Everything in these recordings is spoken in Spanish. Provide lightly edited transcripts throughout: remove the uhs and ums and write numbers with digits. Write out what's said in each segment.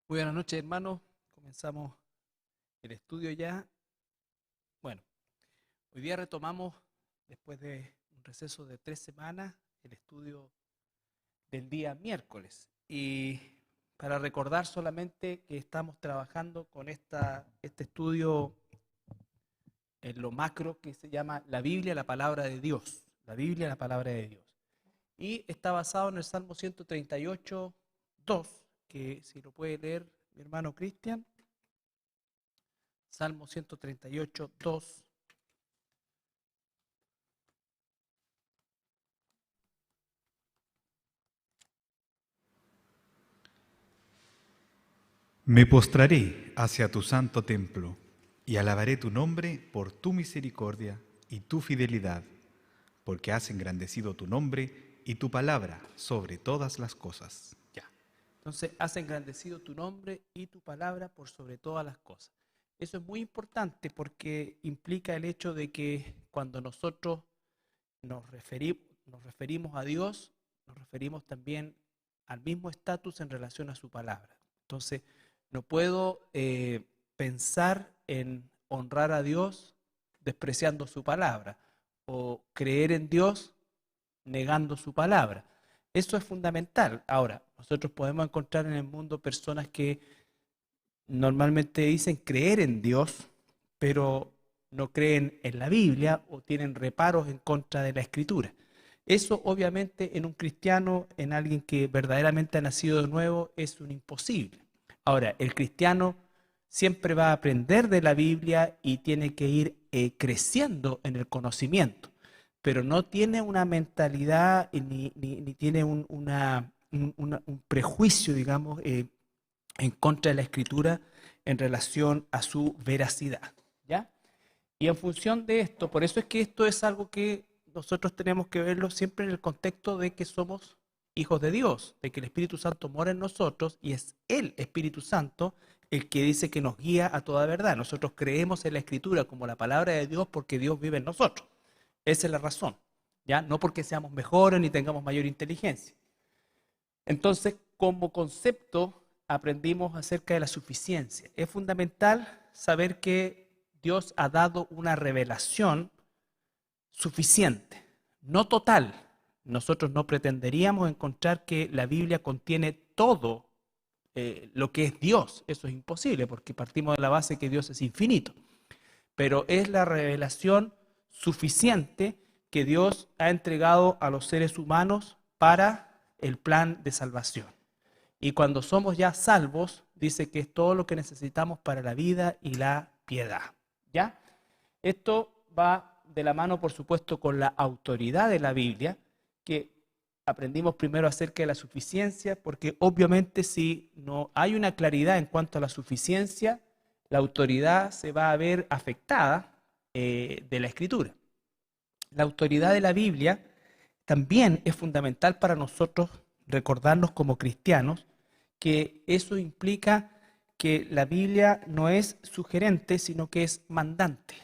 Muy buenas noches, hermanos. Comenzamos el estudio ya. Bueno, hoy día retomamos, después de un receso de 3 semanas, el estudio del día miércoles. Y para recordar solamente que estamos trabajando con este estudio en lo macro que se llama la Biblia, la palabra de Dios. La Biblia, la palabra de Dios. Y está basado en el Salmo 138, 2, que si lo puede leer mi hermano Cristian. Salmo 138, 2. Me postraré hacia tu santo templo y alabaré tu nombre por tu misericordia y tu fidelidad, porque has engrandecido tu nombre y tu palabra sobre todas las cosas. Ya. Entonces, has engrandecido tu nombre y tu palabra por sobre todas las cosas. Eso es muy importante porque implica el hecho de que cuando nosotros nos referimos a Dios, nos referimos también al mismo estatus en relación a su palabra. Entonces, no puedo pensar en honrar a Dios despreciando su palabra o creer en Dios negando su palabra. Eso es fundamental. Ahora, nosotros podemos encontrar en el mundo personas que normalmente dicen creer en Dios, pero no creen en la Biblia o tienen reparos en contra de la Escritura. Eso obviamente en un cristiano, en alguien que verdaderamente ha nacido de nuevo, es un imposible. Ahora, el cristiano siempre va a aprender de la Biblia y tiene que ir creciendo en el conocimiento, pero no tiene una mentalidad ni tiene un prejuicio, digamos, en contra de la escritura en relación a su veracidad. ¿Ya? Y en función de esto, por eso es que esto es algo que nosotros tenemos que verlo siempre en el contexto de que somos hijos de Dios, de que el Espíritu Santo mora en nosotros y es el Espíritu Santo el que dice que nos guía a toda verdad. Nosotros creemos en la Escritura como la palabra de Dios porque Dios vive en nosotros. Esa es la razón, ¿ya? No porque seamos mejores ni tengamos mayor inteligencia. Entonces, como concepto, aprendimos acerca de la suficiencia. Es fundamental saber que Dios ha dado una revelación suficiente, no total. Nosotros no pretenderíamos encontrar que la Biblia contiene todo lo que es Dios. Eso es imposible porque partimos de la base que Dios es infinito. Pero es la revelación suficiente que Dios ha entregado a los seres humanos para el plan de salvación. Y cuando somos ya salvos, dice que es todo lo que necesitamos para la vida y la piedad. ¿Ya? Esto va de la mano, por supuesto, con la autoridad de la Biblia, que aprendimos primero acerca de la suficiencia, porque obviamente si no hay una claridad en cuanto a la suficiencia, la autoridad se va a ver afectada de la escritura. La autoridad de la Biblia también es fundamental para nosotros recordarnos como cristianos que eso implica que la Biblia no es sugerente, sino que es mandante.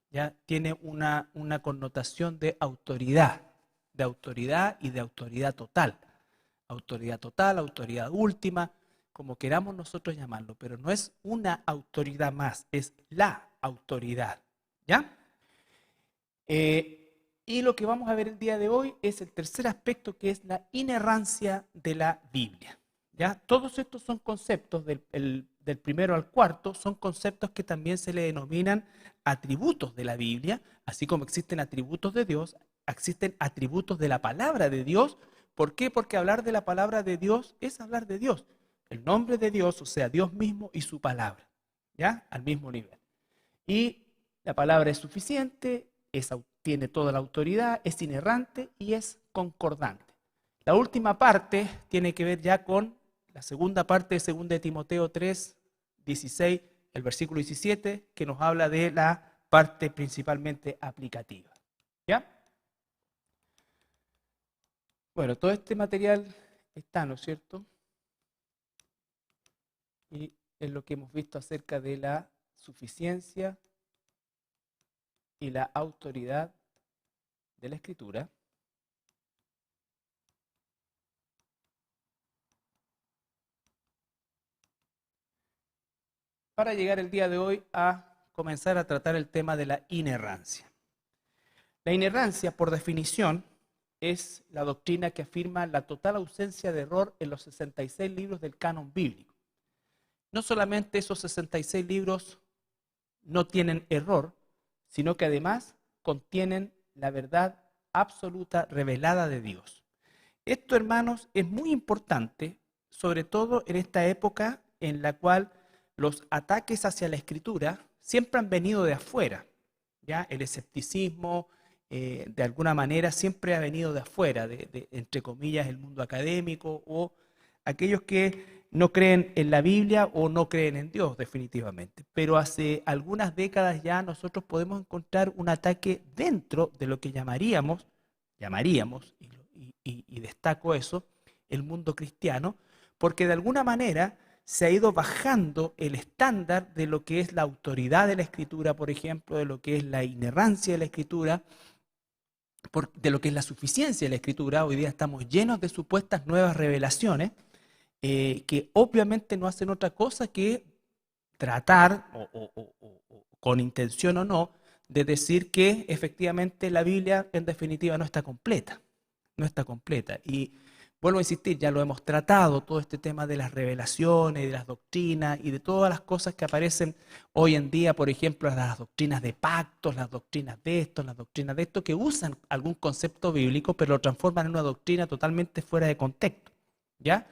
¿Ya? Tiene una connotación de autoridad y de autoridad total. Autoridad total, autoridad última, como queramos nosotros llamarlo, pero no es una autoridad más, es la autoridad. ¿Ya? Y lo que vamos a ver el día de hoy es el tercer aspecto, que es la inerrancia de la Biblia. ¿Ya? Todos estos son conceptos, del primero al cuarto, son conceptos que también se le denominan atributos de la Biblia, así como existen atributos de Dios, existen atributos de la palabra de Dios. ¿Por qué? Porque hablar de la palabra de Dios es hablar de Dios. El nombre de Dios, o sea, Dios mismo y su palabra, ¿ya? Al mismo nivel. Y la palabra es suficiente, tiene toda la autoridad, es inerrante y es concordante. La última parte tiene que ver ya con la segunda parte de 2 de Timoteo 3, 16, el versículo 17, que nos habla de la parte principalmente aplicativa. ¿Ya? Bueno, todo este material está, ¿no es cierto? Y es lo que hemos visto acerca de la suficiencia y la autoridad de la Escritura. para llegar el día de hoy a comenzar a tratar el tema de la inerrancia. La inerrancia, por definición, es la doctrina que afirma la total ausencia de error en los 66 libros del canon bíblico. No solamente esos 66 libros no tienen error, sino que además contienen la verdad absoluta revelada de Dios. Esto, hermanos, es muy importante, sobre todo en esta época en la cual los ataques hacia la Escritura siempre han venido de afuera, ¿ya? El escepticismo, de alguna manera, siempre ha venido de afuera, entre comillas, el mundo académico o aquellos que no creen en la Biblia o no creen en Dios, definitivamente. Pero hace algunas décadas ya nosotros podemos encontrar un ataque dentro de lo que llamaríamos, y destaco eso, el mundo cristiano, porque de alguna manera se ha ido bajando el estándar de lo que es la autoridad de la Escritura, por ejemplo, de lo que es la inerrancia de la Escritura, de lo que es la suficiencia de la Escritura. Hoy día estamos llenos de supuestas nuevas revelaciones que obviamente no hacen otra cosa que tratar, con intención o no, de decir que efectivamente la Biblia en definitiva no está completa. No está completa. Y vuelvo a insistir, ya lo hemos tratado, todo este tema de las revelaciones, de las doctrinas y de todas las cosas que aparecen hoy en día, por ejemplo, las doctrinas de pactos, las doctrinas de esto, que usan algún concepto bíblico, pero lo transforman en una doctrina totalmente fuera de contexto, ¿ya?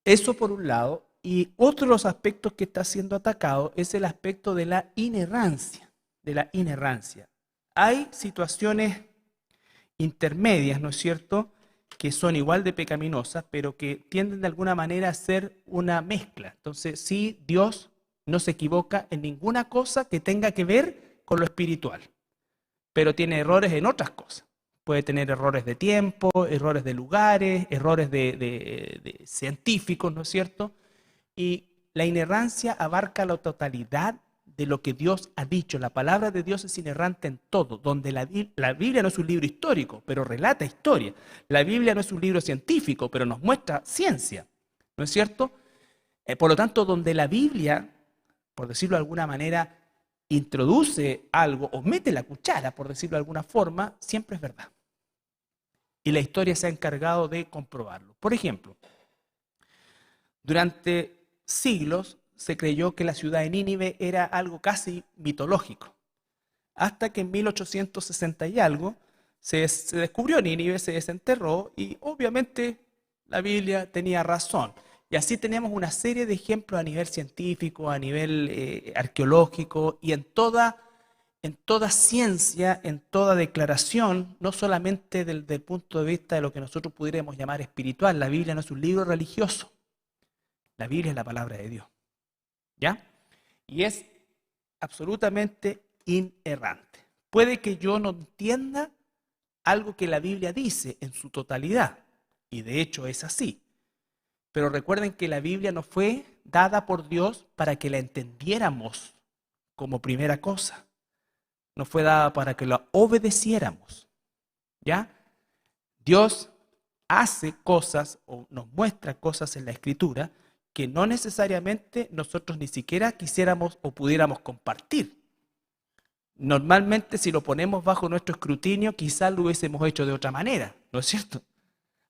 Eso por un lado. Y otro de los aspectos que está siendo atacado es el aspecto de la inerrancia, Hay situaciones intermedias, ¿no es cierto?, que son igual de pecaminosas, pero que tienden de alguna manera a ser una mezcla. Entonces, sí, Dios no se equivoca en ninguna cosa que tenga que ver con lo espiritual, pero tiene errores en otras cosas. Puede tener errores de tiempo, errores de lugares, errores de científicos, ¿no es cierto? Y la inerrancia abarca la totalidad de lo que Dios ha dicho. La palabra de Dios es inerrante en todo, donde la Biblia no es un libro histórico, pero relata historia. La Biblia no es un libro científico, pero nos muestra ciencia, ¿no es cierto? Por lo tanto, donde la Biblia, por decirlo de alguna manera, introduce algo o mete la cuchara, por decirlo de alguna forma, siempre es verdad. Y la historia se ha encargado de comprobarlo. Por ejemplo, durante siglos se creyó que la ciudad de Nínive era algo casi mitológico, hasta que en 1860 y algo se descubrió Nínive, se desenterró y obviamente la Biblia tenía razón. Y así tenemos una serie de ejemplos a nivel científico, a nivel arqueológico y en toda ciencia, en toda declaración, no solamente desde el punto de vista de lo que nosotros pudiéramos llamar espiritual. La Biblia no es un libro religioso. La Biblia es la palabra de Dios, ¿ya? Y es absolutamente inerrante. Puede que yo no entienda algo que la Biblia dice en su totalidad, y de hecho es así. Pero recuerden que la Biblia no fue dada por Dios para que la entendiéramos como primera cosa. No fue dada para que la obedeciéramos, ¿ya? Dios hace cosas o nos muestra cosas en la Escritura que no necesariamente nosotros ni siquiera quisiéramos o pudiéramos compartir. Normalmente, si lo ponemos bajo nuestro escrutinio, quizás lo hubiésemos hecho de otra manera, ¿no es cierto?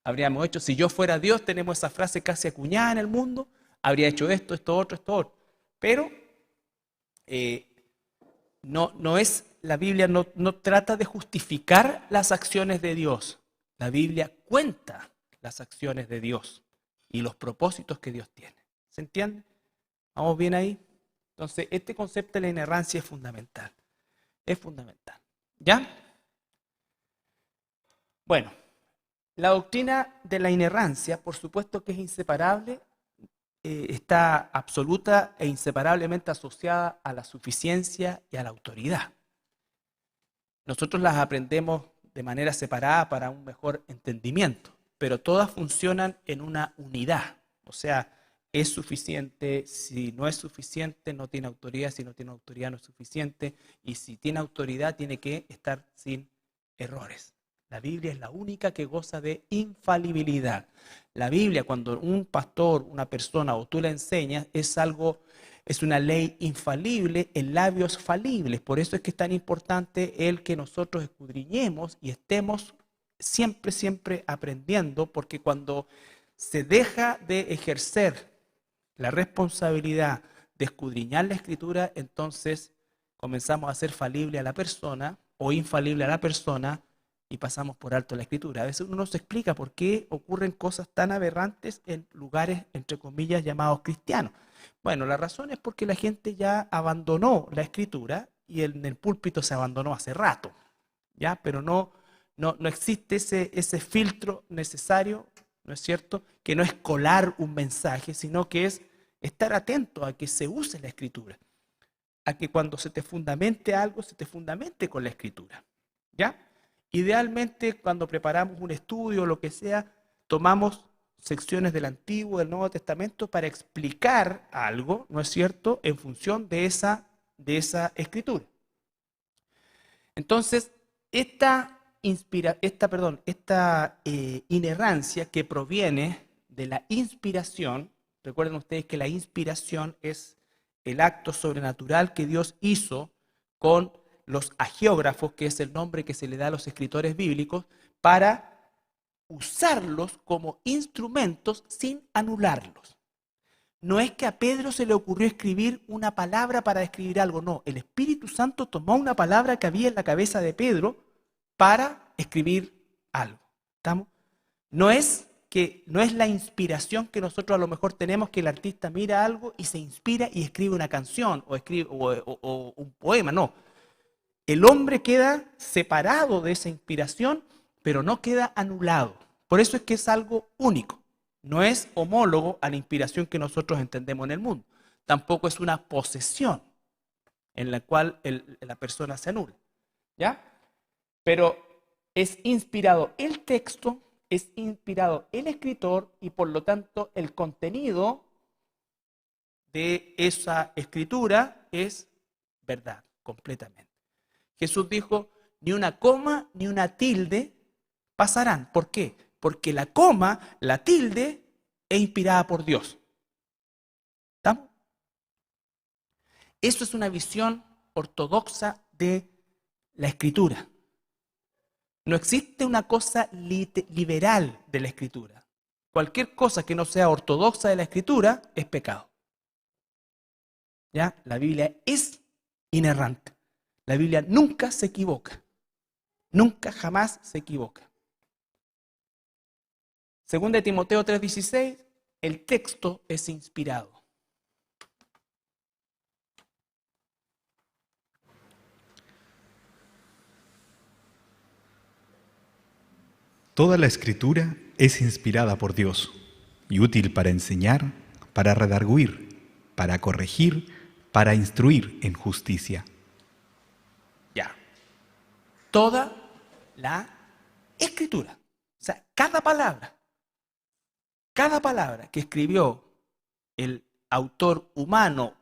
Habríamos hecho, si yo fuera Dios, tenemos esa frase casi acuñada en el mundo, habría hecho esto, esto, otro. Pero no es, la Biblia no trata de justificar las acciones de Dios. La Biblia cuenta las acciones de Dios y los propósitos que Dios tiene. ¿Se entiende? ¿Vamos bien ahí? Entonces, este concepto de la inerrancia es fundamental. Es fundamental. ¿Ya? Bueno, la doctrina de la inerrancia, por supuesto que es inseparable, está absoluta e inseparablemente asociada a la suficiencia y a la autoridad. Nosotros las aprendemos de manera separada para un mejor entendimiento, pero todas funcionan en una unidad. O sea, es suficiente, si no es suficiente, no tiene autoridad, si no tiene autoridad, no es suficiente, y si tiene autoridad, tiene que estar sin errores. La Biblia es la única que goza de infalibilidad. La Biblia, cuando un pastor, una persona o tú la enseñas, es una ley infalible en labios falibles. Por eso es que es tan importante el que nosotros escudriñemos y estemos siempre, siempre aprendiendo, porque cuando se deja de ejercer la responsabilidad de escudriñar la Escritura, entonces comenzamos a ser falible a la persona o infalible a la persona y pasamos por alto la Escritura. A veces uno no se explica por qué ocurren cosas tan aberrantes en lugares, entre comillas, llamados cristianos. Bueno, la razón es porque la gente ya abandonó la Escritura y en el púlpito se abandonó hace rato, ¿ya? Pero no existe ese filtro necesario, ¿no es cierto? Que no es colar un mensaje, sino que es estar atento a que se use la Escritura, a que cuando se te fundamente algo, se te fundamente con la Escritura, ¿ya? Idealmente, cuando preparamos un estudio o lo que sea, tomamos secciones del Antiguo, del Nuevo Testamento para explicar algo, ¿no es cierto?, en función de esa Escritura. Entonces, esta inerrancia que proviene de la inspiración, recuerden ustedes que la inspiración es el acto sobrenatural que Dios hizo con los agiógrafos, que es el nombre que se le da a los escritores bíblicos, para usarlos como instrumentos sin anularlos. No es que a Pedro se le ocurrió escribir una palabra para describir algo, no. El Espíritu Santo tomó una palabra que había en la cabeza de Pedro para escribir algo. ¿Estamos? No es la inspiración que nosotros a lo mejor tenemos, que el artista mira algo y se inspira y escribe una canción o un poema, no. El hombre queda separado de esa inspiración, pero no queda anulado. Por eso es que es algo único. No es homólogo a la inspiración que nosotros entendemos en el mundo. Tampoco es una posesión en la cual la persona se anula, ¿ya? Pero es inspirado el texto, es inspirado el escritor y por lo tanto el contenido de esa escritura es verdad, completamente. Jesús dijo, ni una coma ni una tilde pasarán. ¿Por qué? Porque la coma, la tilde, es inspirada por Dios. ¿Estamos? Eso es una visión ortodoxa de la Escritura. No existe una cosa liberal de la Escritura. Cualquier cosa que no sea ortodoxa de la Escritura es pecado. ¿Ya? La Biblia es inerrante. La Biblia nunca se equivoca. Nunca, jamás se equivoca. Según de Timoteo 3:16, el texto es inspirado. Toda la Escritura es inspirada por Dios y útil para enseñar, para redarguir, para corregir, para instruir en justicia. Ya. Toda la Escritura. O sea, cada palabra que escribió el autor humano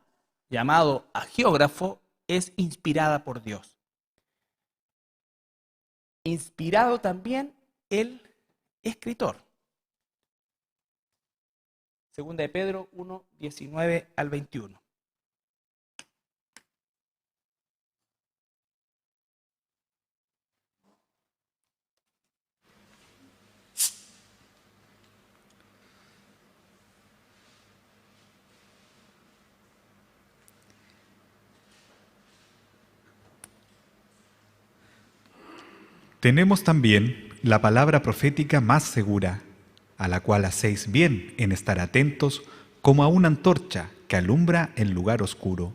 llamado agiógrafo es inspirada por Dios. Inspirado también el escritor. Segunda de Pedro 1, 19 al 21. Tenemos también la palabra profética más segura, a la cual hacéis bien en estar atentos como a una antorcha que alumbra el lugar oscuro,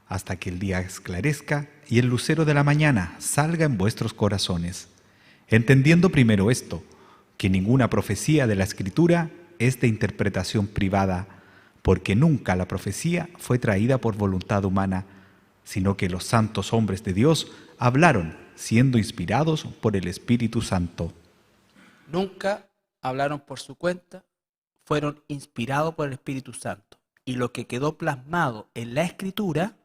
hasta que el día esclarezca y el lucero de la mañana salga en vuestros corazones, entendiendo primero esto, que ninguna profecía de la Escritura es de interpretación privada, porque nunca la profecía fue traída por voluntad humana, sino que los santos hombres de Dios hablaron siendo inspirados por el Espíritu Santo. Nunca hablaron por su cuenta, fueron inspirados por el Espíritu Santo. Y lo que quedó plasmado en la Escritura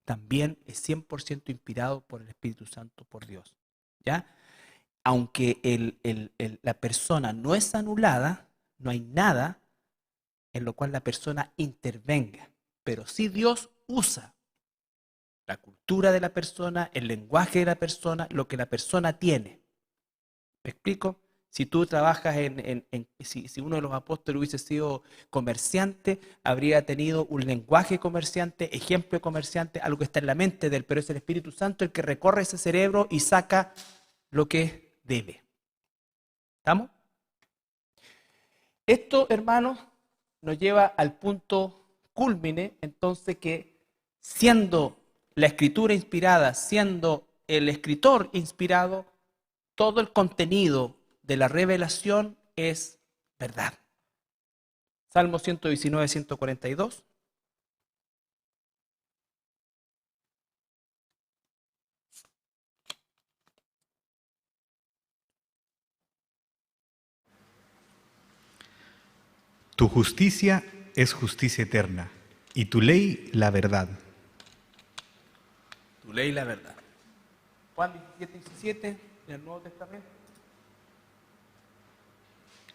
también es 100% inspirado por el Espíritu Santo, por Dios. ¿Ya? aunque la persona no es anulada, no hay nada en lo cual la persona intervenga. Pero sí Dios usa la cultura de la persona, el lenguaje de la persona, lo que la persona tiene. ¿Me explico? Si tú trabajas si uno de los apóstoles hubiese sido comerciante, habría tenido un lenguaje comerciante, ejemplo de comerciante, algo que está en la mente de él, pero es el Espíritu Santo el que recorre ese cerebro y saca lo que debe. ¿Estamos? Esto, hermanos, nos lleva al punto cúlmine, entonces, que siendo la escritura inspirada, siendo el escritor inspirado, todo el contenido de la revelación es verdad. Salmo 119, 142. Tu justicia es justicia eterna, y tu ley la verdad. Tu ley la verdad. Juan 17, 17, en el Nuevo Testamento.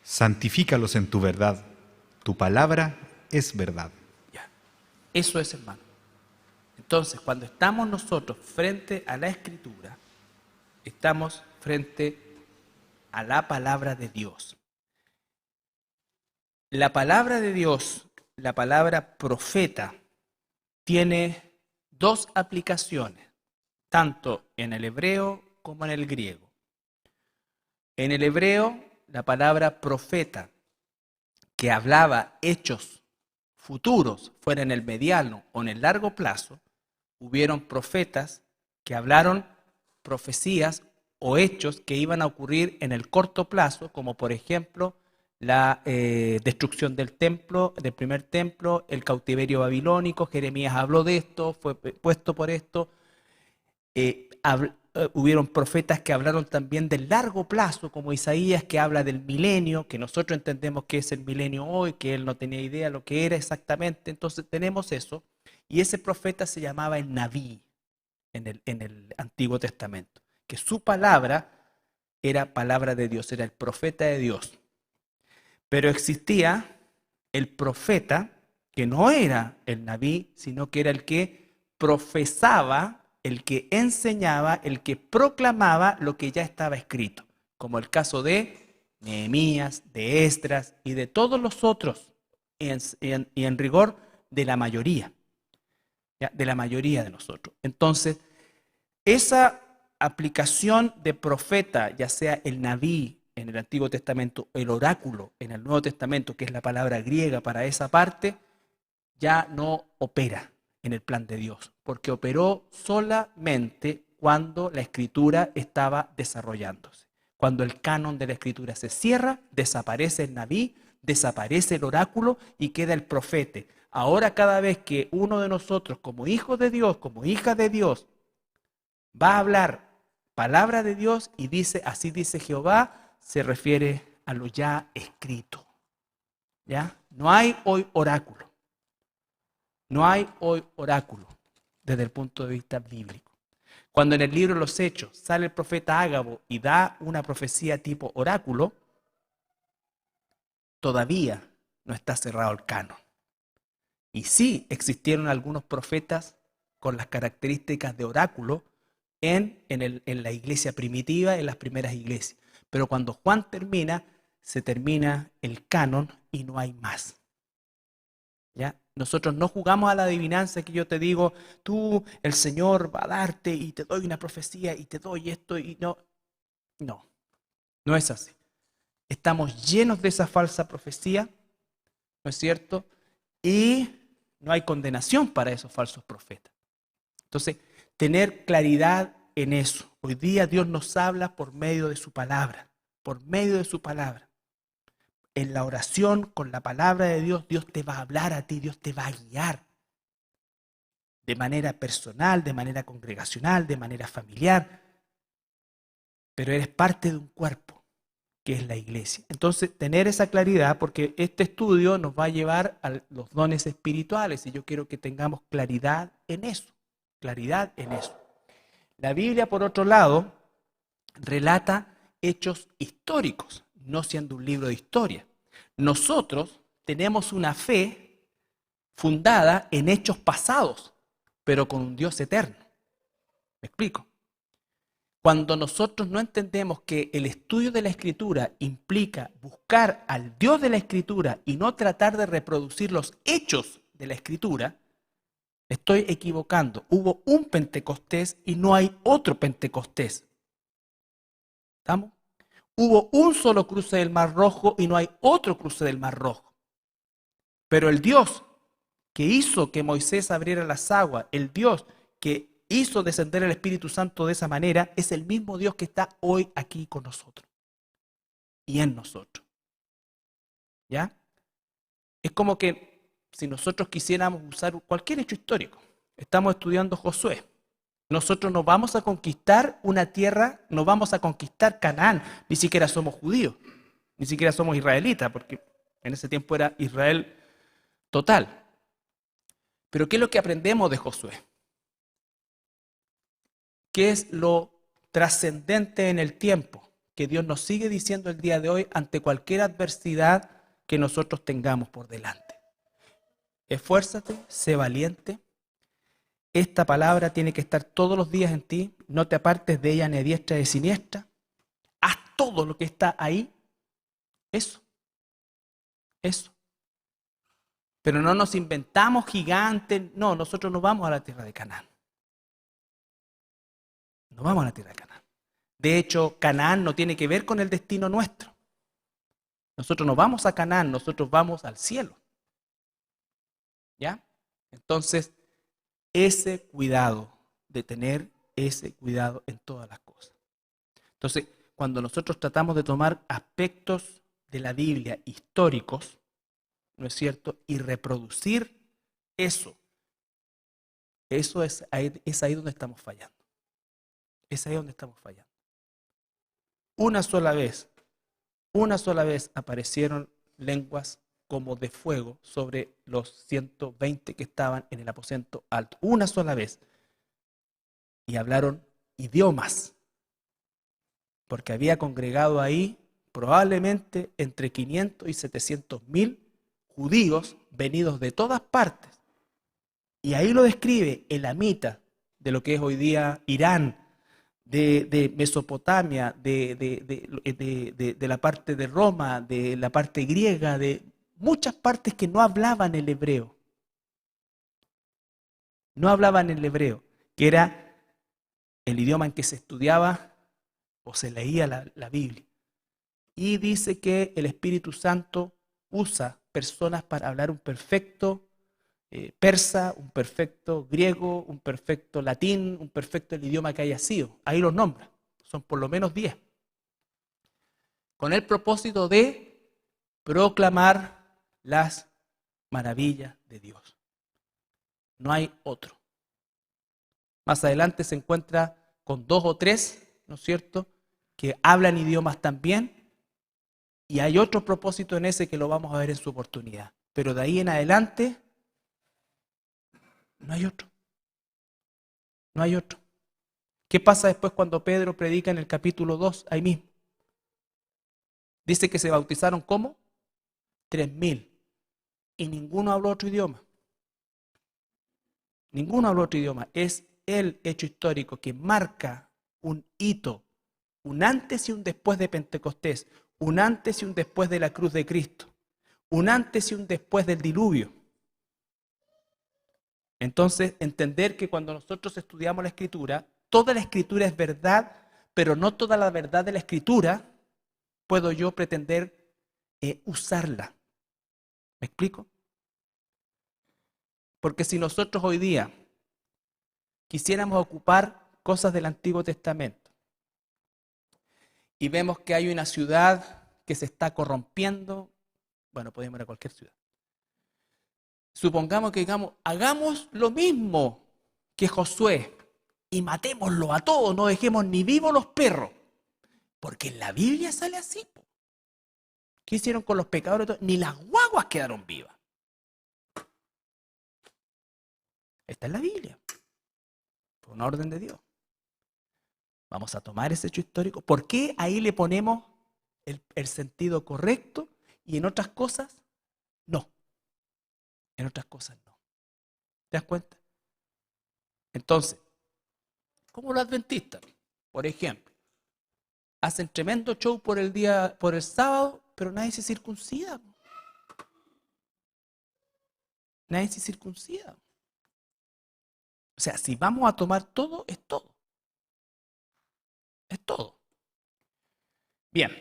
Santifícalos en tu verdad. Tu palabra es verdad. Ya. Eso es, hermano. Entonces, cuando estamos nosotros frente a la Escritura, estamos frente a la palabra de Dios. La palabra de Dios, la palabra profeta, tiene dos aplicaciones, tanto en el hebreo como en el griego. En el hebreo, la palabra profeta, que hablaba hechos futuros, fuera en el mediano o en el largo plazo, hubieron profetas que hablaron profecías o hechos que iban a ocurrir en el corto plazo, como por ejemplo la destrucción del templo, del primer templo, el cautiverio babilónico. Jeremías habló de esto, fue puesto por esto. Hubieron profetas que hablaron también del largo plazo, como Isaías, que habla del milenio, que nosotros entendemos que es el milenio hoy, que él no tenía idea lo que era exactamente. Entonces tenemos eso, y ese profeta se llamaba el Nabí en el Antiguo Testamento, que su palabra era palabra de Dios, era el profeta de Dios. Pero existía el profeta que no era el Nabí, sino que era el que profesaba, el que enseñaba, el que proclamaba lo que ya estaba escrito, como el caso de Nehemías, de Esdras y de todos los otros, y en rigor de la mayoría, ¿ya? De la mayoría de nosotros. Entonces, esa aplicación de profeta, ya sea el Nabí en el Antiguo Testamento, el oráculo en el Nuevo Testamento, que es la palabra griega para esa parte, ya no opera en el plan de Dios, porque operó solamente cuando la Escritura estaba desarrollándose. Cuando el canon de la Escritura se cierra, desaparece el Nabí, desaparece el oráculo y queda el profeta. Ahora, cada vez que uno de nosotros, como hijo de Dios, como hija de Dios, va a hablar palabra de Dios y dice, así dice Jehová, se refiere a lo ya escrito. ¿Ya? No hay hoy oráculo. No hay hoy oráculo desde el punto de vista bíblico. Cuando en el libro de los Hechos sale el profeta Ágabo y da una profecía tipo oráculo, todavía no está cerrado el canon. Y sí existieron algunos profetas con las características de oráculo en la iglesia primitiva, en las primeras iglesias. Pero cuando Juan termina, se termina el canon y no hay más. ¿Ya? Nosotros no jugamos a la adivinanza que yo te digo, tú, el Señor va a darte y te doy una profecía y te doy esto y no. No, no es así. Estamos llenos de esa falsa profecía, ¿no es cierto? Y no hay condenación para esos falsos profetas. Entonces, tener claridad en eso. Hoy día Dios nos habla por medio de su palabra, por medio de su palabra. En la oración con la palabra de Dios, Dios te va a hablar a ti, Dios te va a guiar. De manera personal, de manera congregacional, de manera familiar. Pero eres parte de un cuerpo, que es la iglesia. Entonces, tener esa claridad, porque este estudio nos va a llevar a los dones espirituales y yo quiero que tengamos claridad en eso. Claridad en eso. La Biblia, por otro lado, relata hechos históricos, no siendo un libro de historia. Nosotros tenemos una fe fundada en hechos pasados, pero con un Dios eterno. ¿Me explico? Cuando nosotros no entendemos que el estudio de la Escritura implica buscar al Dios de la Escritura y no tratar de reproducir los hechos de la Escritura, estoy equivocando. Hubo un Pentecostés y no hay otro Pentecostés. ¿Estamos? Hubo un solo cruce del Mar Rojo y no hay otro cruce del Mar Rojo. Pero el Dios que hizo que Moisés abriera las aguas, el Dios que hizo descender el Espíritu Santo de esa manera, es el mismo Dios que está hoy aquí con nosotros y en nosotros. ¿Ya? Es como que si nosotros quisiéramos usar cualquier hecho histórico, estamos estudiando Josué, nosotros no vamos a conquistar una tierra, no vamos a conquistar Canaán, ni siquiera somos judíos, ni siquiera somos israelitas, porque en ese tiempo era Israel total. Pero ¿qué es lo que aprendemos de Josué? ¿Qué es lo trascendente en el tiempo que Dios nos sigue diciendo el día de hoy ante cualquier adversidad que nosotros tengamos por delante? Esfuérzate, sé valiente. Esta palabra tiene que estar todos los días en ti. No te apartes de ella ni a diestra ni a siniestra. Haz todo lo que está ahí. Eso. Pero no nos inventamos gigantes. No, nosotros no vamos a la tierra de Canaán. No vamos a la tierra de Canaán. De hecho, Canaán no tiene que ver con el destino nuestro. Nosotros no vamos a Canaán, nosotros vamos al cielo. ¿Ya? Entonces, ese cuidado de tener ese cuidado en todas las cosas. Entonces, cuando nosotros tratamos de tomar aspectos de la Biblia históricos, ¿no es cierto? Y reproducir eso es ahí donde estamos fallando. Es ahí donde estamos fallando. Una sola vez aparecieron lenguas como de fuego sobre los 120 que estaban en el aposento alto. Una sola vez. Y hablaron idiomas. Porque había congregado ahí probablemente entre 500 y 700.000 judíos venidos de todas partes. Y ahí lo describe elamita, de lo que es hoy día Irán, de Mesopotamia, de la parte de Roma, de la parte griega, de muchas partes que no hablaban el hebreo. No hablaban el hebreo, que era el idioma en que se estudiaba o se leía la Biblia. Y dice que el Espíritu Santo usa personas para hablar un perfecto persa, un perfecto griego, un perfecto latín, un perfecto el idioma que haya sido. Ahí los nombra. Son por lo menos 10. Con el propósito de proclamar las maravillas de Dios. No hay otro. Más adelante se encuentra con 2 o 3, ¿no es cierto?, que hablan idiomas también. Y hay otro propósito en ese que lo vamos a ver en su oportunidad. Pero de ahí en adelante no hay otro. No hay otro. ¿Qué pasa después cuando Pedro predica en el capítulo 2, ahí mismo? Dice que se bautizaron ¿cómo? 3.000. Y ninguno habló otro idioma. Ninguno habló otro idioma. Es el hecho histórico que marca un hito, un antes y un después de Pentecostés, un antes y un después de la cruz de Cristo, un antes y un después del diluvio. Entonces, entender que cuando nosotros estudiamos la Escritura, toda la Escritura es verdad, pero no toda la verdad de la Escritura puedo yo pretender usarla. ¿Me explico? Porque si nosotros hoy día quisiéramos ocupar cosas del Antiguo Testamento y vemos que hay una ciudad que se está corrompiendo, bueno, podemos ir a cualquier ciudad. Supongamos que digamos, hagamos lo mismo que Josué y matémoslo a todos, no dejemos ni vivos los perros. Porque en la Biblia sale así. ¿Qué hicieron con los pecadores? Ni las guaguas quedaron vivas. Está en la Biblia. Por una orden de Dios. Vamos a tomar ese hecho histórico. ¿Por qué ahí le ponemos el sentido correcto y en otras cosas no? En otras cosas no. ¿Te das cuenta? Entonces, como los adventistas, por ejemplo, hacen tremendo show por el sábado, pero nadie se circuncida. Nadie se circuncida. O sea, si vamos a tomar todo, es todo. Es todo. Bien,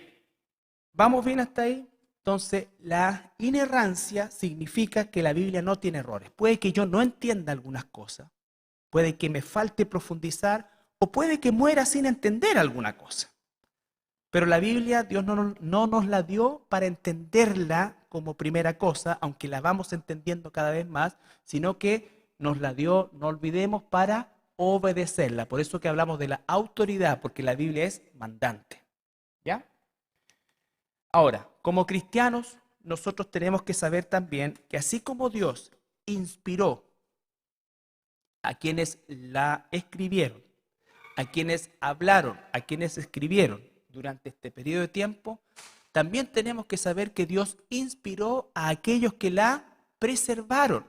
¿vamos bien hasta ahí? Entonces, la inerrancia significa que la Biblia no tiene errores. Puede que yo no entienda algunas cosas, puede que me falte profundizar o puede que muera sin entender alguna cosa. Pero la Biblia Dios no nos la dio para entenderla como primera cosa, aunque la vamos entendiendo cada vez más, sino que nos la dio, no olvidemos, para obedecerla. Por eso que hablamos de la autoridad, porque la Biblia es mandante. ¿Ya? Ahora, como cristianos, nosotros tenemos que saber también que así como Dios inspiró a quienes la escribieron, a quienes hablaron, a quienes escribieron durante este periodo de tiempo, también tenemos que saber que Dios inspiró a aquellos que la preservaron,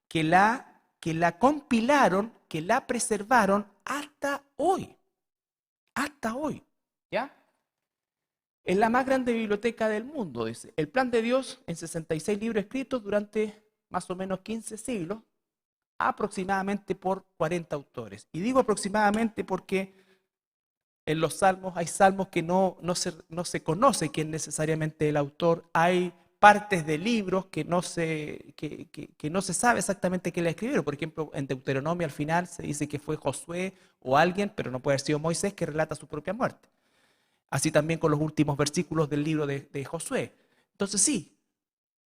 que la compilaron, que la preservaron hasta hoy. Hasta hoy. ¿Ya? Es la más grande biblioteca del mundo, dice. El plan de Dios en 66 libros escritos durante más o menos 15 siglos, aproximadamente por 40 autores. Y digo aproximadamente porque en los salmos hay salmos que no se conoce quién necesariamente el autor. Hay partes de libros que no se sabe exactamente quién la escribieron. Por ejemplo, en Deuteronomio al final se dice que fue Josué o alguien, pero no puede haber sido Moisés, que relata su propia muerte. Así también con los últimos versículos del libro de Josué. Entonces sí,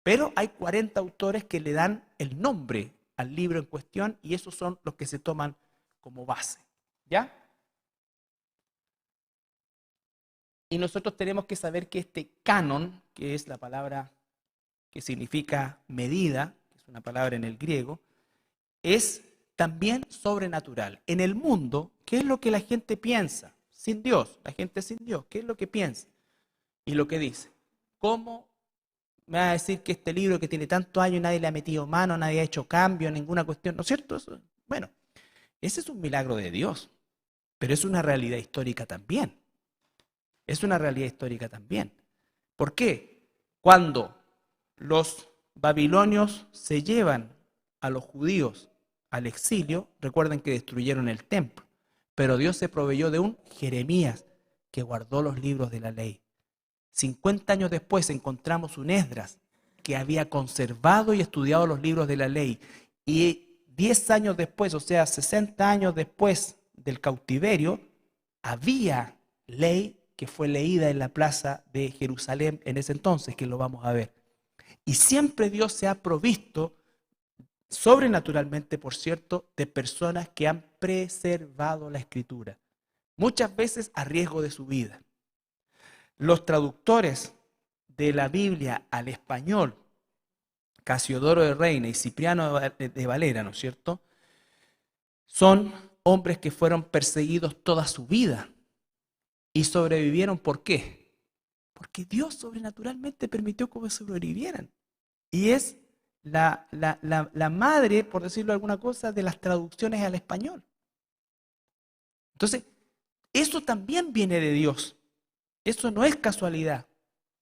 pero hay 40 autores que le dan el nombre al libro en cuestión y esos son los que se toman como base. ¿Ya? Y nosotros tenemos que saber que este canon, que es la palabra que significa medida, que es una palabra en el griego, es también sobrenatural. En el mundo, ¿qué es lo que la gente piensa? Sin Dios, la gente sin Dios, ¿qué es lo que piensa? Y lo que dice. ¿Cómo me va a decir que este libro que tiene tantos años nadie le ha metido mano, nadie ha hecho cambio, ninguna cuestión? ¿No es cierto? Bueno, ese es un milagro de Dios, pero es una realidad histórica también. Es una realidad histórica también. ¿Por qué? Cuando los babilonios se llevan a los judíos al exilio, recuerden que destruyeron el templo, pero Dios se proveyó de un Jeremías que guardó los libros de la ley. 50 años después encontramos un Esdras que había conservado y estudiado los libros de la ley. Y 10 años después, o sea, 60 años después del cautiverio, había ley que fue leída en la plaza de Jerusalén en ese entonces, que lo vamos a ver. Y siempre Dios se ha provisto, sobrenaturalmente, por cierto, de personas que han preservado la Escritura, muchas veces a riesgo de su vida. Los traductores de la Biblia al español, Casiodoro de Reina y Cipriano de Valera, ¿no es cierto?, son hombres que fueron perseguidos toda su vida y sobrevivieron. ¿Por qué? Porque Dios sobrenaturalmente permitió que sobrevivieran. Y es la madre, por decirlo alguna cosa, de las traducciones al español. Entonces, eso también viene de Dios. Eso no es casualidad.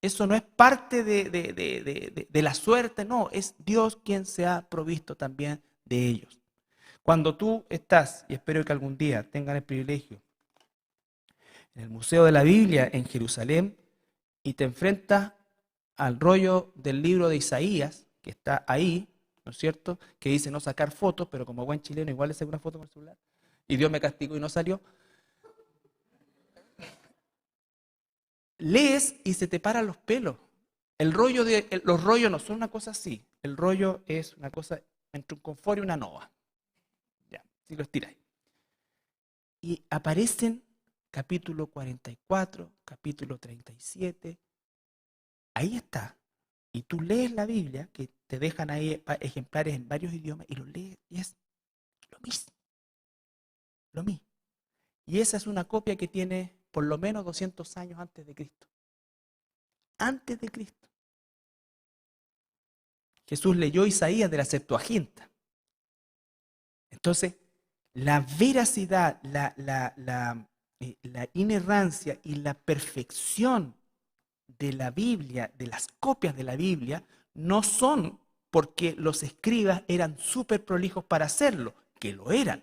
Eso no es parte de la suerte, no. Es Dios quien se ha provisto también de ellos. Cuando tú estás, y espero que algún día tengan el privilegio, en el Museo de la Biblia en Jerusalén, y te enfrentas al rollo del libro de Isaías, que está ahí, ¿no es cierto?, que dice no sacar fotos, pero como buen chileno igual le saqué una foto con el celular, y Dios me castigó y no salió. Lees y se te paran los pelos. Los rollos no son una cosa así. El rollo es una cosa entre un confort y una nova. Ya, si lo estiráis. Y aparecen capítulo 44, capítulo 37. Ahí está. Y tú lees la Biblia, que te dejan ahí ejemplares en varios idiomas, y lo lees y es lo mismo. Lo mismo. Y esa es una copia que tiene por lo menos 200 años antes de Cristo. Antes de Cristo. Jesús leyó Isaías de la Septuaginta. Entonces, la veracidad, la inerrancia y la perfección de la Biblia, de las copias de la Biblia, no son porque los escribas eran súper prolijos para hacerlo, que lo eran.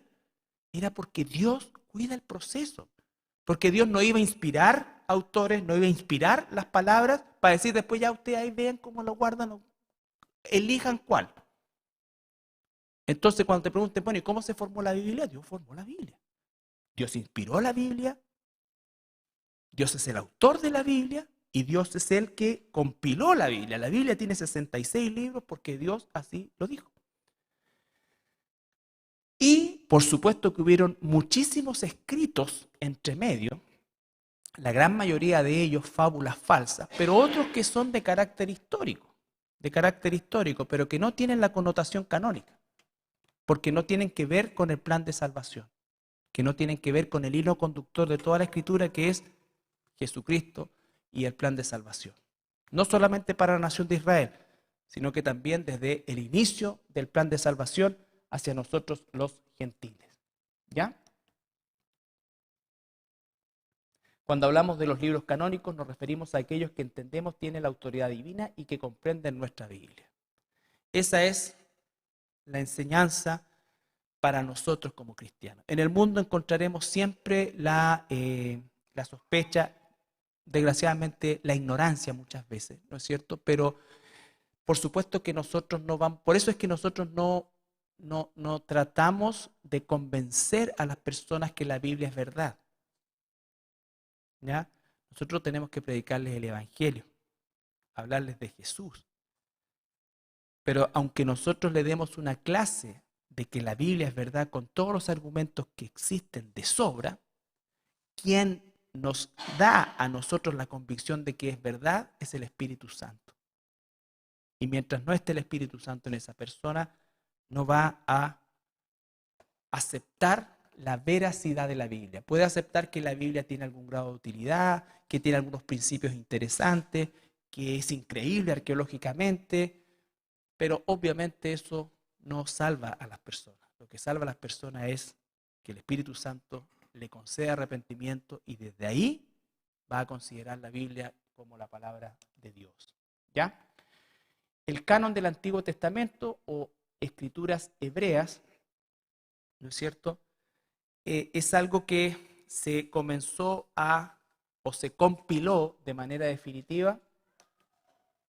Era porque Dios cuida el proceso. Porque Dios no iba a inspirar autores, no iba a inspirar las palabras para decir después ya ustedes ahí vean cómo lo guardan, elijan cuál. Entonces cuando te pregunten, bueno, ¿y cómo se formó la Biblia? Dios formó la Biblia. Dios inspiró la Biblia, Dios es el autor de la Biblia y Dios es el que compiló la Biblia. La Biblia tiene 66 libros porque Dios así lo dijo. Y por supuesto que hubieron muchísimos escritos entre medio, la gran mayoría de ellos fábulas falsas, pero otros que son de carácter histórico, pero que no tienen la connotación canónica, porque no tienen que ver con el plan de salvación, que no tienen que ver con el hilo conductor de toda la Escritura, que es Jesucristo y el plan de salvación. No solamente para la nación de Israel, sino que también desde el inicio del plan de salvación hacia nosotros los gentiles. ¿Ya? Cuando hablamos de los libros canónicos nos referimos a aquellos que entendemos tienen la autoridad divina y que comprenden nuestra Biblia. Esa es la enseñanza para nosotros como cristianos. En el mundo encontraremos siempre la sospecha, desgraciadamente la ignorancia muchas veces, ¿no es cierto? Pero por supuesto que nosotros no vamos, por eso es que nosotros no tratamos de convencer a las personas que la Biblia es verdad. ¿Ya? Nosotros tenemos que predicarles el Evangelio, hablarles de Jesús. Pero aunque nosotros le demos una clase de que la Biblia es verdad con todos los argumentos que existen de sobra, quien nos da a nosotros la convicción de que es verdad es el Espíritu Santo. Y mientras no esté el Espíritu Santo en esa persona, no va a aceptar la veracidad de la Biblia. Puede aceptar que la Biblia tiene algún grado de utilidad, que tiene algunos principios interesantes, que es increíble arqueológicamente, pero obviamente eso no salva a las personas. Lo que salva a las personas es que el Espíritu Santo le conceda arrepentimiento y desde ahí va a considerar la Biblia como la palabra de Dios. ¿Ya? El canon del Antiguo Testamento o escrituras hebreas, ¿no es cierto?, es algo que se comenzó o se compiló de manera definitiva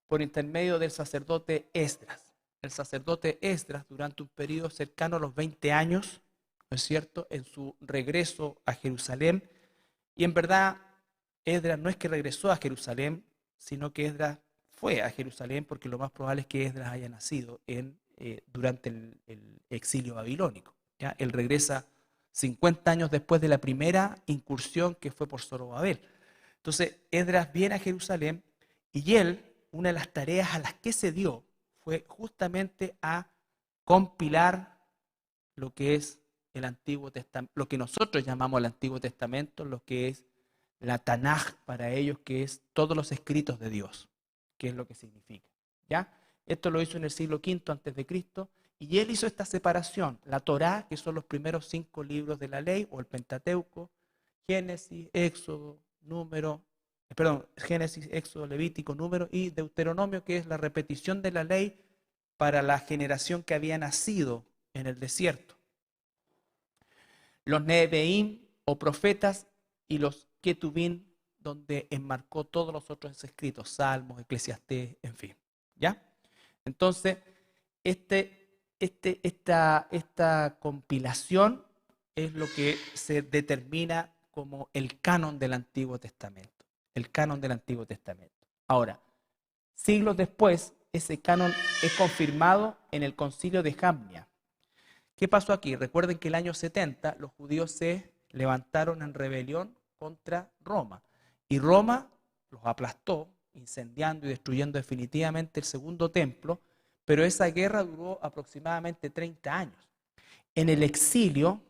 por intermedio del sacerdote Esdras. El sacerdote Esdras, durante un periodo cercano a los 20 años, ¿no es cierto?, en su regreso a Jerusalén, y en verdad Esdras no es que regresó a Jerusalén, sino que Esdras fue a Jerusalén porque lo más probable es que Esdras haya nacido durante el exilio babilónico. ¿Ya? Él regresa 50 años después de la primera incursión que fue por Zorobabel. Entonces, Esdras viene a Jerusalén y él, una de las tareas a las que se dio fue justamente a compilar lo que es el Antiguo Testamento, lo que nosotros llamamos el Antiguo Testamento, lo que es la Tanaj para ellos, que es todos los escritos de Dios, que es lo que significa. ¿Ya? Esto lo hizo en el siglo V a.C., y él hizo esta separación, la Torá, que son los primeros 5 libros de la ley, o el Pentateuco, Génesis, Éxodo, Génesis, Éxodo, Levítico, Número, y Deuteronomio, que es la repetición de la ley para la generación que había nacido en el desierto. Los Nebeim, o profetas, y los Ketubim, donde enmarcó todos los otros escritos, Salmos, Eclesiastés, en fin. ¿Ya? Entonces, esta compilación es lo que se determina como el canon del Antiguo Testamento. El canon del Antiguo Testamento. Ahora, siglos después, ese canon es confirmado en el Concilio de Jamnia. ¿Qué pasó aquí? Recuerden que el año 70 los judíos se levantaron en rebelión contra Roma. Y Roma los aplastó, incendiando y destruyendo definitivamente el segundo templo, pero esa guerra duró aproximadamente 30 años. En el exilio,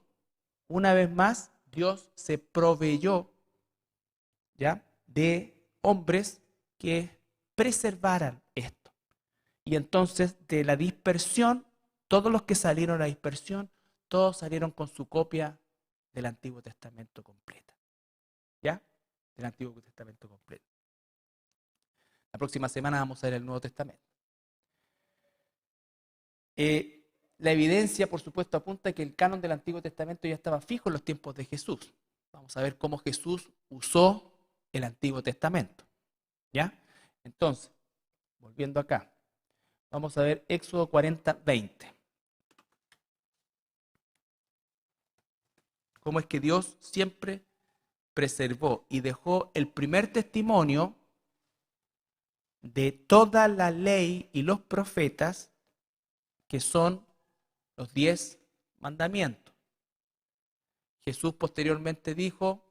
una vez más, Dios se proveyó, ¿ya?, de hombres que preservaran esto. Y entonces de la dispersión, todos los que salieron a la dispersión, todos salieron con su copia del Antiguo Testamento completa. ¿Ya? Del Antiguo Testamento completo. La próxima semana vamos a ver el Nuevo Testamento. La evidencia, por supuesto, apunta a que el canon del Antiguo Testamento ya estaba fijo en los tiempos de Jesús. Vamos a ver cómo Jesús usó el Antiguo Testamento. ¿Ya? Entonces, volviendo acá, vamos a ver Éxodo 40:20. Cómo es que Dios siempre preservó y dejó el primer testimonio de toda la ley y los profetas, que son los 10 mandamientos. Jesús posteriormente dijo,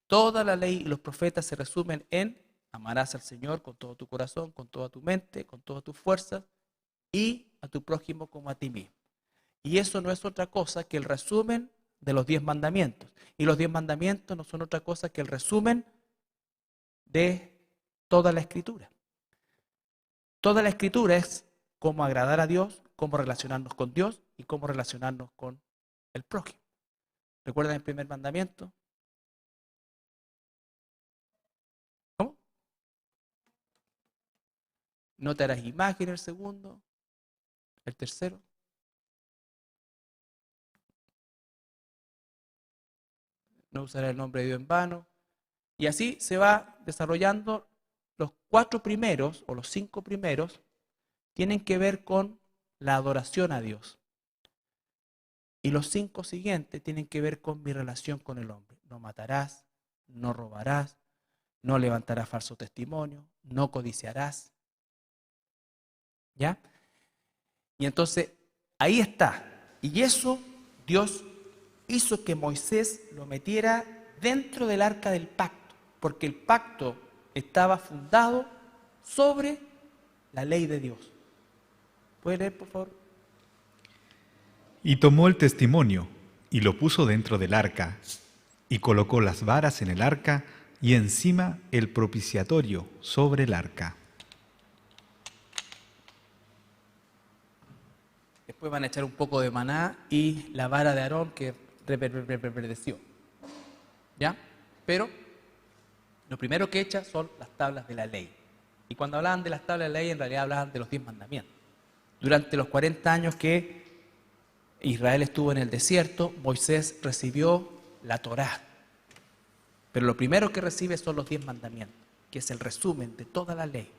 toda la ley y los profetas se resumen en amarás al Señor con todo tu corazón, con toda tu mente, con todas tus fuerzas y a tu prójimo como a ti mismo. Y eso no es otra cosa que el resumen de los 10 mandamientos. Y los 10 mandamientos no son otra cosa que el resumen de toda la Escritura. Toda la Escritura es cómo agradar a Dios, cómo relacionarnos con Dios y cómo relacionarnos con el prójimo. ¿Recuerdan el primer mandamiento? ¿Cómo? No te harás imagen. El segundo. El tercero. No usarás el nombre de Dios en vano. Y así se va desarrollando. Los 4 primeros o los 5 primeros tienen que ver con la adoración a Dios. Y los 5 siguientes tienen que ver con mi relación con el hombre. No matarás, no robarás, no levantarás falso testimonio, no codiciarás. ¿Ya? Y entonces, ahí está. Y eso Dios hizo que Moisés lo metiera dentro del arca del pacto, porque el pacto estaba fundado sobre la ley de Dios. ¿Puede leer, por favor? Y tomó el testimonio, y lo puso dentro del arca, y colocó las varas en el arca, y encima el propiciatorio sobre el arca. Después van a echar un poco de maná y la vara de Aarón que reverdeció. ¿Ya? Pero lo primero que echa son las tablas de la ley. Y cuando hablaban de las tablas de la ley, en realidad hablaban de los 10 mandamientos. Durante los 40 años que Israel estuvo en el desierto, Moisés recibió la Torá. Pero lo primero que recibe son los 10 mandamientos, que es el resumen de toda la ley.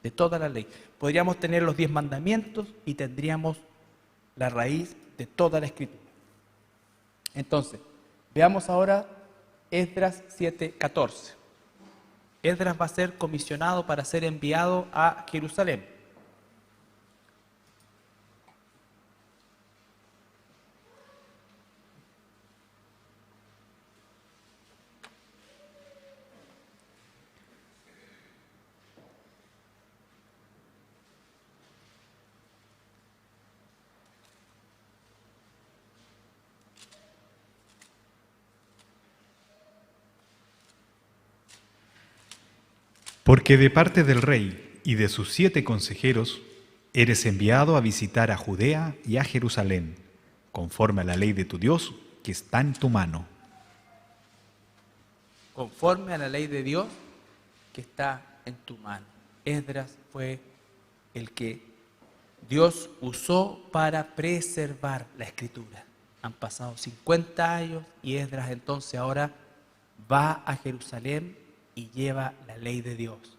De toda la ley. Podríamos tener los 10 mandamientos y tendríamos la raíz de toda la Escritura. Entonces, veamos ahora Esdras 7:14. Esdras va a ser comisionado para ser enviado a Jerusalén. Porque de parte del rey y de sus 7 consejeros, eres enviado a visitar a Judea y a Jerusalén, conforme a la ley de tu Dios que está en tu mano. Conforme a la ley de Dios que está en tu mano. Esdras fue el que Dios usó para preservar la Escritura. Han pasado 50 años y Esdras entonces ahora va a Jerusalén y lleva la ley de Dios.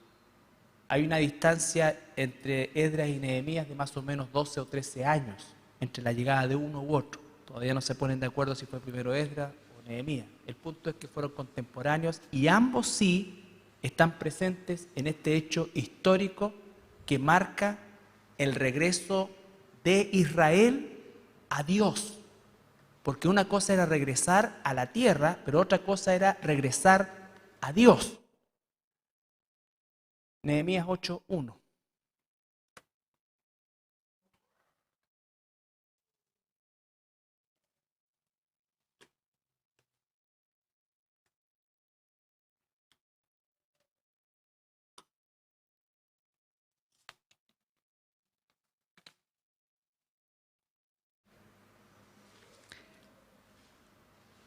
Hay una distancia entre Esdras y Nehemías de más o menos 12 o 13 años entre la llegada de uno u otro. Todavía no se ponen de acuerdo si fue primero Esdras o Nehemías. El punto es que fueron contemporáneos y ambos sí están presentes en este hecho histórico que marca el regreso de Israel a Dios. Porque una cosa era regresar a la tierra, pero otra cosa era regresar a Dios. Nehemías 8:1.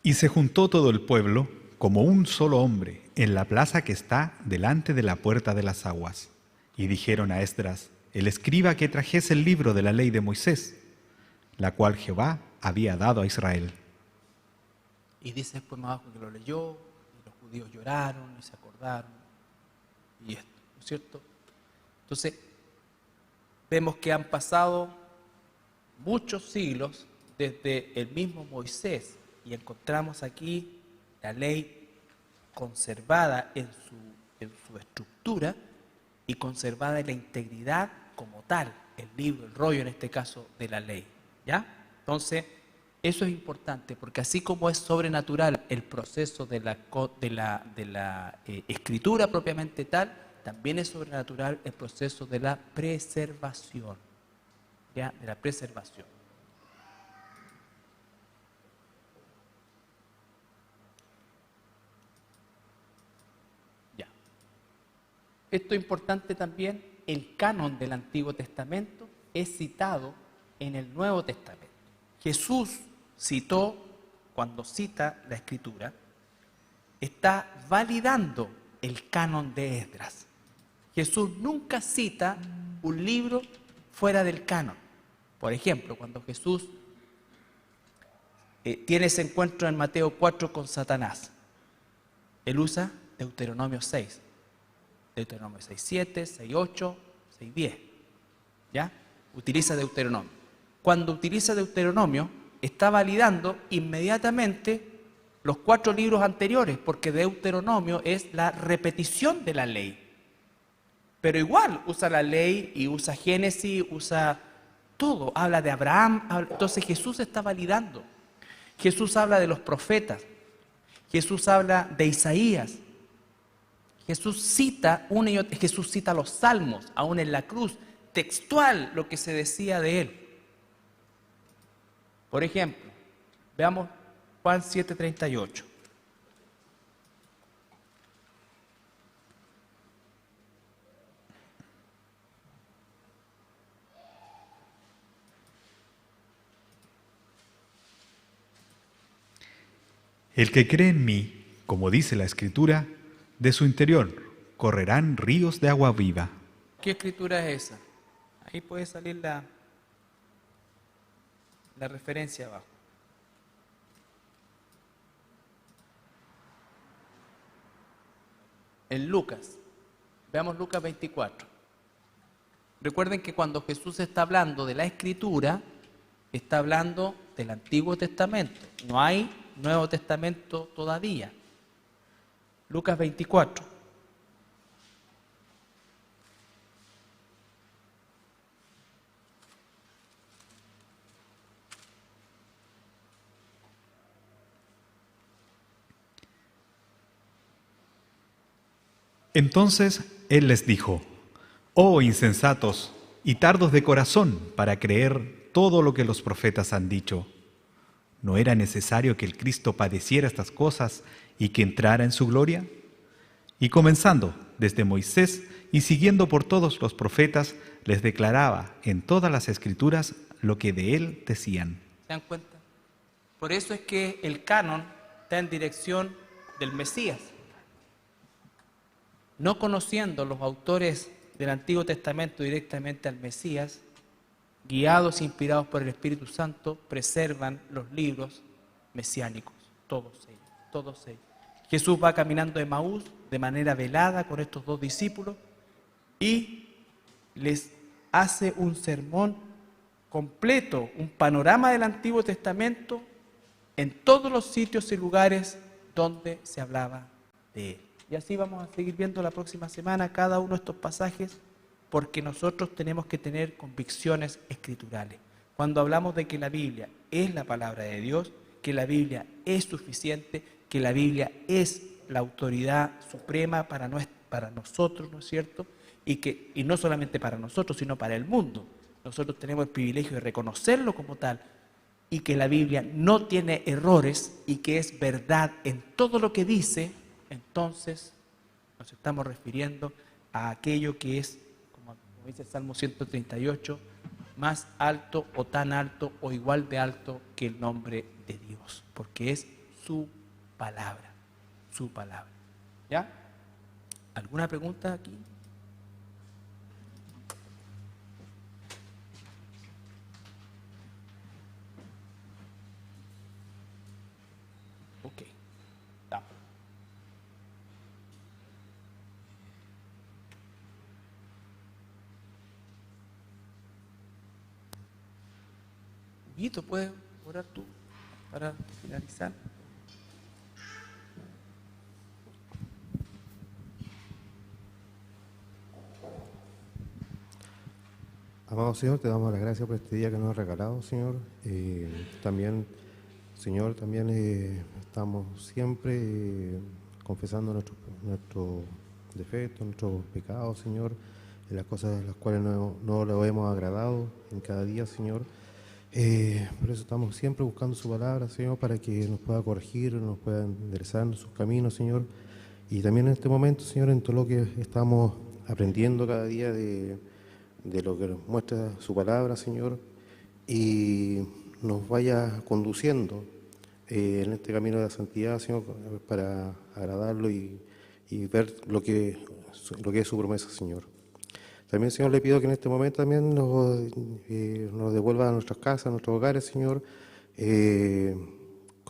Y se juntó todo el pueblo como un solo hombre en la plaza que está delante de la puerta de las aguas. Y dijeron a Esdras, el escriba, que trajese el libro de la ley de Moisés, la cual Jehová había dado a Israel. Y dice después más abajo que lo leyó, y los judíos lloraron y se acordaron, y esto, ¿no es cierto? Entonces, vemos que han pasado muchos siglos desde el mismo Moisés, y encontramos aquí la ley conservada en su estructura y conservada en la integridad como tal, el libro, el rollo en este caso de la ley, ¿ya? Entonces, eso es importante, porque así como es sobrenatural el proceso de la escritura propiamente tal, también es sobrenatural el proceso de la preservación, ¿ya? De la preservación. Ya. Esto es importante también, el canon del Antiguo Testamento es citado en el Nuevo Testamento. Jesús citó, cuando cita la Escritura, está validando el canon de Esdras. Jesús nunca cita un libro fuera del canon. Por ejemplo, cuando Jesús tiene ese encuentro en Mateo 4 con Satanás, él usa Deuteronomio 6. Deuteronomio 6.7, 6.8, 6.10. ¿Ya? Utiliza Deuteronomio. Cuando utiliza Deuteronomio, está validando inmediatamente los 4 libros anteriores, porque Deuteronomio es la repetición de la ley. Pero igual usa la ley y usa Génesis, usa todo, habla de Abraham. Entonces Jesús está validando. Jesús habla de los profetas. Jesús habla de Isaías. Jesús cita Jesús cita los salmos, aún en la cruz, textual lo que se decía de él. Por ejemplo, veamos Juan 7:38. El que cree en mí, como dice la Escritura, de su interior correrán ríos de agua viva. ¿Qué escritura es esa? Ahí puede salir la referencia abajo. En Lucas, veamos Lucas 24. Recuerden que cuando Jesús está hablando de la Escritura, está hablando del Antiguo Testamento. No hay Nuevo Testamento todavía. Lucas 24. Entonces él les dijo, oh insensatos y tardos de corazón para creer todo lo que los profetas han dicho. ¿No era necesario que el Cristo padeciera estas cosas y que entrara en su gloria? Y comenzando desde Moisés y siguiendo por todos los profetas, les declaraba en todas las Escrituras lo que de él decían. ¿Se dan cuenta? Por eso es que el canon está en dirección del Mesías. No conociendo los autores del Antiguo Testamento directamente al Mesías, guiados e inspirados por el Espíritu Santo, preservan los libros mesiánicos, todos ellos. Jesús va caminando de Emaús de manera velada con estos 2 discípulos y les hace un sermón completo, un panorama del Antiguo Testamento en todos los sitios y lugares donde se hablaba de él. Y así vamos a seguir viendo la próxima semana cada uno de estos pasajes, porque nosotros tenemos que tener convicciones escriturales. Cuando hablamos de que la Biblia es la palabra de Dios, que la Biblia es suficiente, que la Biblia es la autoridad suprema para nosotros, ¿no es cierto? Y no solamente para nosotros, sino para el mundo. Nosotros tenemos el privilegio de reconocerlo como tal, y que la Biblia no tiene errores y que es verdad en todo lo que dice. Entonces nos estamos refiriendo a aquello que es, como dice el Salmo 138, más alto o tan alto o igual de alto que el nombre de Dios, porque es su palabra. Su palabra. ¿Ya? ¿Alguna pregunta aquí? Ok. Ya. Guito, ¿puedes orar tú para finalizar? Amado Señor, te damos las gracias por este día que nos has regalado, Señor. También, Señor, también estamos siempre confesando nuestros defectos, nuestros pecados, Señor, en las cosas en las cuales no lo hemos agradado en cada día, Señor. Por eso estamos siempre buscando su palabra, Señor, para que nos pueda corregir, nos pueda enderezar en sus caminos, Señor. Y también en este momento, Señor, en todo lo que estamos aprendiendo cada día de lo que nos muestra su palabra, Señor, y nos vaya conduciendo en este camino de la santidad, Señor, para agradarlo y ver lo que es su promesa, Señor. También, Señor, le pido que en este momento también nos devuelva a nuestras casas, a nuestros hogares, Señor,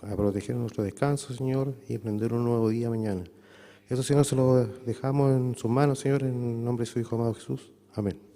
a proteger nuestro descanso, Señor, y emprender un nuevo día mañana. Eso, Señor, se lo dejamos en sus manos, Señor, en el nombre de su Hijo amado Jesús. Amén.